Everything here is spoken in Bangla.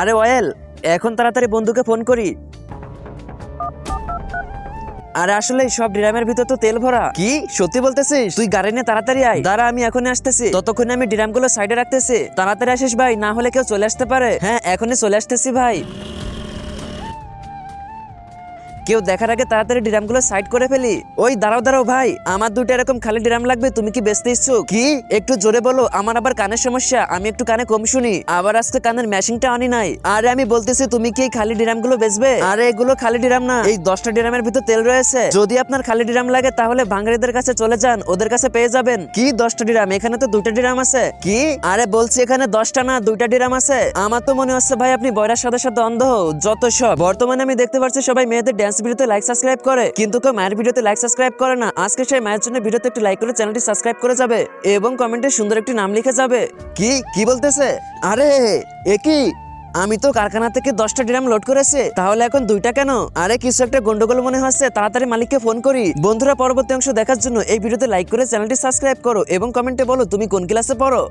আরে ওয়েল, এখন তাড়াতাড়ি বন্ধুকে ফোন করি। আরে আসলে সব ড্রামের ভিতর তো তেল ভরা। কি সত্যি বলতেছিস? তুই গাড়ি নিয়ে তাড়াতাড়ি আয়। দাঁড়া, আমি এখনই আসতেছি। ততক্ষণে আমি ড্রামগুলো সাইডে রাখতেছি। তাড়াতাড়ি আসিস ভাই, না হলে কেউ চলে আসতে পারে। হ্যাঁ, এখনই চলে আসতেছি ভাই। কেউ দেখার আগে তাড়াতাড়ি ড্রামগুলো সাইড করে ফেলি। ওই দাঁড়াও দাঁড়াও ভাই, আমার দুটো এরকম খালি ড্রাম লাগবে। তুমি কি বেচতে ইচ্ছুক? কি একটু জোরে বলো, আমার আবার কানের সমস্যা, আমি একটু কানে কম শুনি। আবার আজকে কানের ম্যাশিংটা আনি নাই। আরে আমি বলতেছি, তুমি কি এই খালি ড্রামগুলো বেচবে? আরে এগুলো খালি ড্রাম না, এই 10টা ড্রামের ভিতর তেল রয়েছে। যদি আপনার খালি ড্রাম লাগে তাহলে ভাঙড়িদের কাছে চলে যান, ওদের কাছে পেয়ে যাবেন। কি 10টা ড্রাম? এখানে তো 2টা ড্রাম আছে। কি? আরে বলছি এখানে 10টা না 2টা ড্রাম আছে। আমার তো মনে হচ্ছে ভাই আপনি বয়রার সাথে সাথে অন্ধ। যত সব। বর্তমানে আমি দেখতে পাচ্ছি সবাই মেয়েদের ড্যান্স ভিডিওতে লাইক সাবস্ক্রাইব করে, কিন্তু কেউ মায়ের ভিডিওতে লাইক সাবস্ক্রাইব করে না। আজকে সেই মায়ের জন্য ভিডিওতে একটু লাইক করে চ্যানেলটি সাবস্ক্রাইব করে যাবে এবং কমেন্টে সুন্দর একটি নাম লিখে যাবে। কি কি বলতেছে? আরে এ কি? আমি তো কারখানা থেকে 10টা ড্রাম লোড করেছি, তাহলে এখন 2টা কেন? আরে কিছু একটা গন্ডগোল মনে হচ্ছে, তাড়াতাড়ি মালিককে ফোন করি। বন্ধুরা, পরবর্তী অংশ দেখার জন্য এই ভিডিওতে লাইক করে চ্যানেলটি সাবস্ক্রাইব করো এবং কমেন্টে বলো তুমি কোন ক্লাসে পড়ো।